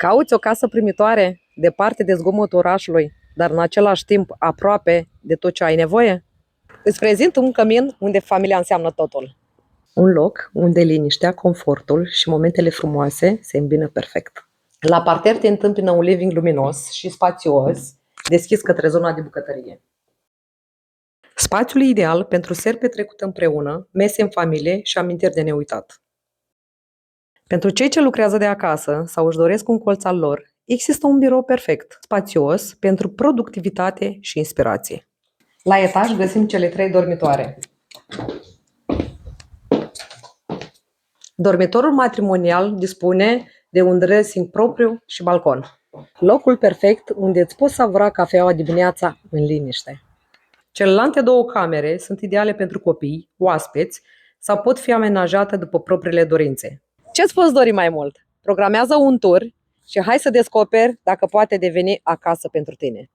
Cauți o casă primitoare, departe de zgomotul orașului, dar în același timp aproape de tot ce ai nevoie? Îți prezint un cămin unde familia înseamnă totul. Un loc unde liniștea, confortul și momentele frumoase se îmbină perfect. La parter te întâmpină un living luminos și spațios, deschis către zona de bucătărie. Spațiul ideal pentru seri petrecute împreună, mese în familie și amintiri de neuitat. Pentru cei ce lucrează de acasă sau își doresc un colț al lor, există un birou perfect, spațios, pentru productivitate și inspirație. La etaj găsim cele 3 dormitoare. Dormitorul matrimonial dispune de un dressing propriu și balcon. Locul perfect unde îți poți savura cafeaua dimineața în liniște. Celelalte 2 camere sunt ideale pentru copii, oaspeți sau pot fi amenajate după propriile dorințe. Ce-ți poți dori mai mult? Programează un tur și hai să descoperi dacă poate deveni acasă pentru tine.